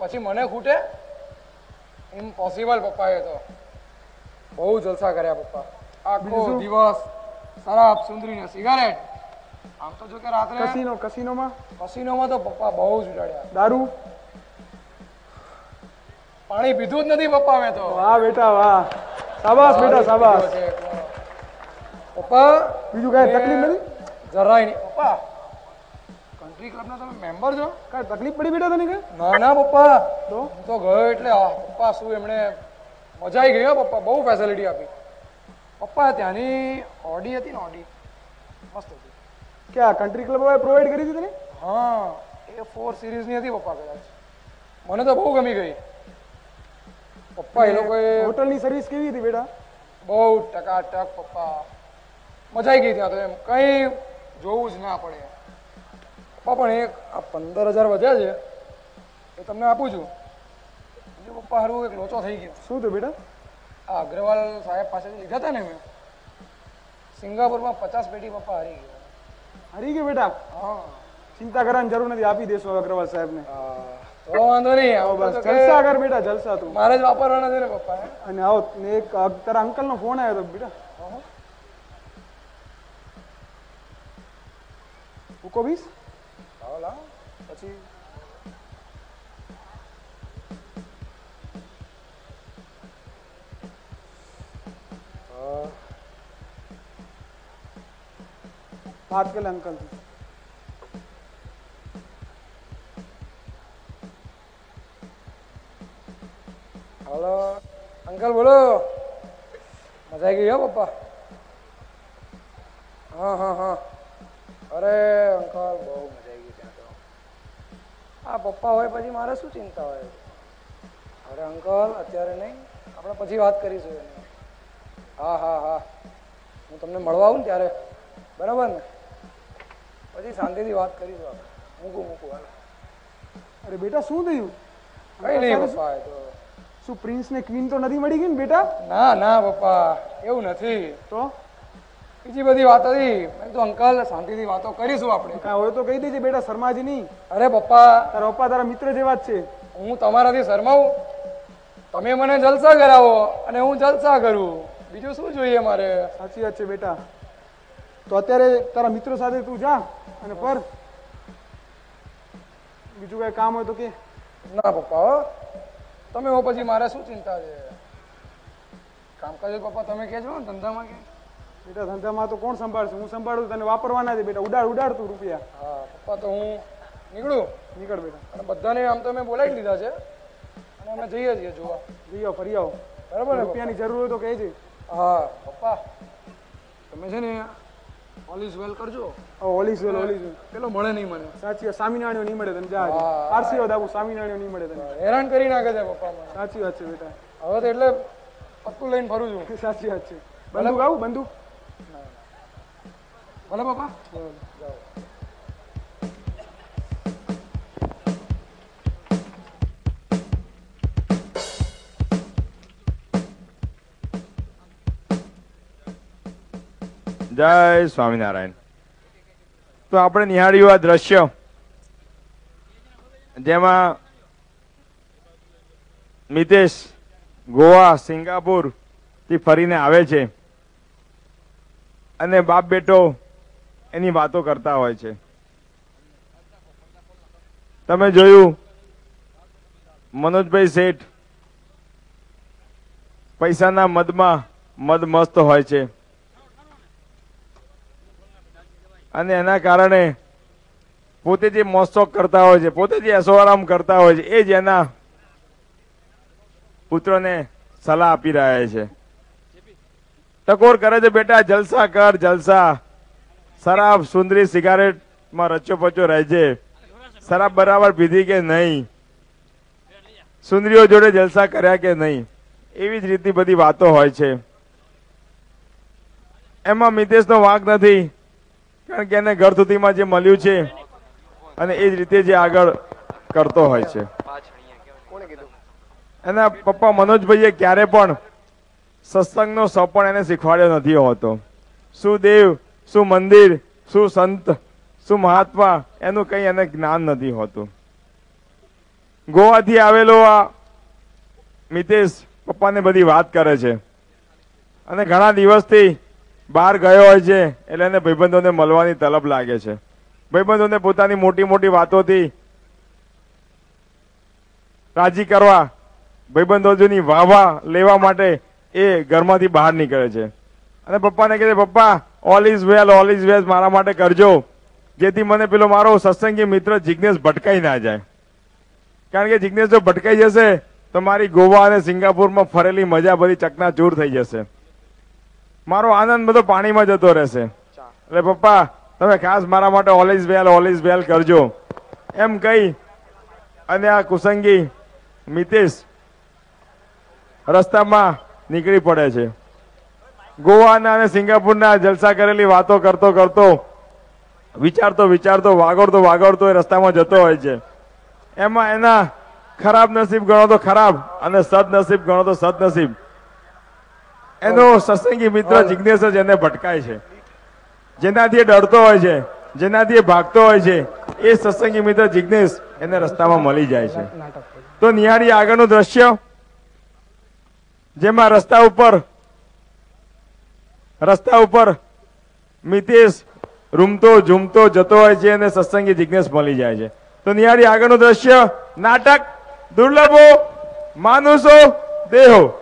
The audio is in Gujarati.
પછી મને ખૂટે? ઇમ્પોસિબલ પપ્પા, એ તો બહુ જલસા કર્યા પપ્પા. આખો દિવસ શરાબ, સુંદરી ને સિગારેટ. આમ તો જો કે રાત્રે કસીનોમાં તો પપ્પા બહુ જ ઉડાડ્યા. દારૂ પાણી પીધું જ નથી પપ્પા મેં તો. વાહ બેટા વાહ, શાબાશ બેટા શાબાશ. પપ્પા બીજું કઈ તકલીફ નથી? જરાય નહીં પપ્પા. કન્ટ્રી ક્લબના તમે મેમ્બર છો? કઈ તકલીફ પડી બેટા તને? ના ના પપ્પા, તો હું તો ગયો એટલે પપ્પા શું એમણે મજા આવી ગઈ. પપ્પા બહુ ફેસિલિટી આપી પપ્પા. ત્યાંની ઓડી હતી ને, ઓડી મસ્ત હતી. ક્યાં કન્ટ્રી ક્લબ પ્રોવાઈડ કરી હતી તને? હા, A4 સિરીઝની હતી પપ્પા. કદાચ મને તો બહુ ગમી ગઈ પપ્પા. એ લોકોએ હોટલની સર્વિસ કેવી હતી બેટા? બહુ ટકાટક પપ્પા, મજા આવી ગઈ ત્યાં તો. એમ કઈ જોવું જ ના પડે પપ્પા. પણ એક આ 15,000 વધ્યા છે એ તમને આપું છું. બીજું પપ્પા હારું એક લોચો થઈ ગયો. શું થયું બેટા? આ અગ્રવાલ સાહેબ પાસેથી લીધા હતા ને મેં, સિંગાપુરમાં 50 પેટી પપ્પા હારી ગયો. હારી ગયો બેટા? હા, ચિંતા કરવાની જરૂર નથી, આપી દેશો અગ્રવાલ સાહેબને. તો વાંધો નહીં, બસ જલસા કર બેટા, જલસા. તું મારે જ વાપરવાના છે ને પપ્પા. અને આવો એક તારા અંકલ નો ફોન આવ્યો હતો બેટા. મૂકો બીસ પછી बात कर ले अंकल से। हेलो अंकल, बोलो। मजा आई गई हो पप्पा? हाँ हाँ हाँ, अरे अंकल બહુ મજા આવી ગઈ ત્યાં તો. આ પપ્પા હોય પછી મારે શું ચિંતા હોય? અરે અંકલ અત્યારે નહીં, આપણે પછી વાત કરીશું એની. હા હા હા, હું તમને મળવા આવું ને ત્યારે, બરાબર ને? પછી શાંતિથી વાત કરીશું આપણે. મૂકું હાલ. અરે બેટા શું થયું? કઈ નહીં પપ્પા, એ તો શું પ્રિન્સ ને ક્વીન તો નથી મળી ગઈ ને બેટા? ના ના પપ્પા, એવું નથી. તો બીજી બધી વાત હતી. મેં તો અંકલ શાંતિથી વાતો કરીશું આપણે. કાંઈ હોય તો કહી દેજે બેટા, શરમાજી નહીં. અરે પપ્પા, તારા પપ્પા તારા મિત્ર જેવા જ છે. હું તમારાથી શરમાવું? તમે મને જલસા કરાવો અને હું જલસા કરું, બીજું શું જોઈએ મારે? સાચી વાત છે બેટા. તો અત્યારે તારા મિત્રો સાથે તું જા અને પર બીજું કઈ કામ હોય તો કે. ના પપ્પા, તમે હો પછી મારે શું ચિંતા છે? કામકાજ પપ્પા તમે કહેજો ને, ધંધામાં કે બેટા ધંધામાં તો કોણ સંભાળશે? હું સંભાળું, તને વાપરવાના છે બેટા. ઉડાડ તું રૂપિયા. હા પપ્પા, તો હું નીકળ બેટા. અને બધાને આમ તો મેં બોલાવી લીધા છે અને અમે જઈએ છીએ જોવા. જઈ આવો, ફરી આવો, બરાબર? રૂપિયાની જરૂર હોય તો કહેજે. હા પપ્પા, તમે છે ને ઓલ ઇઝ વેલ કરજો. All is well. પેલો મળે નહીં મને. સાચી વાત, સ્વામિનારાયણ નહીં મળે તને. જા પારસી વાત આપું, સ્વામિનારાયણ નહીં મળે તને. હેરાન કરી નાખે છે પપ્પા મને. સાચી વાત છે બેટા. હવે તો એટલે પત્તું લઈને ફરું છું. સાચી વાત છે. બંદૂક આવું? બંદૂક ભલે પપ્પા. જય સ્વામિનારાયણ. તો આપણે નિહાળ્યું આ દ્રશ્ય જેમાં મિતેશ ગોવા, સિંગાપુર થી ફરીને આવે છે અને બાપ બેટો એની વાતો કરતા હોય છે. તમે જોયું મનોજભાઈ શેઠ પૈસાના મદમાં મદમસ્ત હોય છે અને એના કારણે પોતે જે મોજશોખ કરતા હોય છે, પોતે જે એશોઆરામ કરતા હોય છે, એ જ એના પુત્રને સલાહ આપી રહ્યા છે. ટકોર કરે છે, બેટા જલસા કર, જલસા. શરાબ, સુંદરી, સિગારેટમાં રચ્યો પચ્યો રહે છે. શરાબ બરાબર પીધી કે નહીં? સુંદરીઓ જોડે જલસા કર્યા કે નહીં? એવી જ રીતની બધી વાતો હોય છે. એમાં મિતેશનો વાંક નથી, કારણ કે એને ઘર સુધીમાં જે મળ્યું છે અને એ જ રીતે જે આગળ કરતો હોય છે. એના પપ્પા મનોજભાઈએ ક્યારે પણ સત્સંગનો સ પણ એને શીખવાડ્યો નથી હોતો. શું દેવ, શું મંદિર, શું સંત, શું મહાત્મા, એનું કંઈ એને જ્ઞાન નથી હોતું. ગોવાથી આવેલો આ મિતેશ પપ્પાને બધી વાત કરે છે અને ઘણા દિવસથી બહાર ગયો હોય છે એટલે એને ભાઈબંધોને મળવાની તલબ લાગે છે. ભાઈબંધોને પોતાની મોટી મોટી વાતોથી રાજી કરવા, ભાઈબંધોની વાહવા લેવા માટે એ ઘરમાંથી બહાર નીકળે છે અને પપ્પાને કહે છે, પપ્પા ઓલ ઇઝ વેલ મારા માટે કરજો, જેથી મને પેલો મારો સત્સંગી મિત્ર જિજ્ઞેશ ભટકાઈ ના જાય. કારણ કે જિજ્ઞેશ જો ભટકાઈ જશે તો મારી ગોવા અને સિંગાપુરમાં ફરેલી મજા બધી ચકનાચૂર થઈ જશે, મારો આનંદ બધો પાણીમાં જતો રહેશે. એટલે પપ્પા તમે ખાસ મારા માટે ઓલ ઇઝ વેલ કરજો એમ કહી અને આ કુસંગી મિતેશ રસ્તામાં નીકળી પડે છે. ગોવાના અને સિંગાપુરના જલસા કરેલી વાતો કરતો કરતો વિચારતો વાગોડતો એ રસ્તામાં જતો હોય છે. એમાં એના ખરાબ નસીબ ગણો તો ખરાબ અને સદનસીબ ગણો તો સદનસીબ, એનો સત્સંગી મિત્ર જિજ્ઞેશ જ એને ભટકાય છે. જેનાથી એ ડરતો હોય છે, જેનાથી એ ભાગતો હોય છે, એ સત્સંગી મિત્ર જિજ્ઞેશ એને રસ્તામાં મળી જાય છે. તો નિહાળી આગળનું દ્રશ્ય, જેમાં રસ્તા ઉપર મિતેશ રૂમતો ઝૂમતો જતો હોય છે અને સત્સંગી જિજ્ઞેશ મળી જાય છે. તો નિહાળી આગળનું દ્રશ્ય, નાટક દુર્લભો માનુષો દેહો.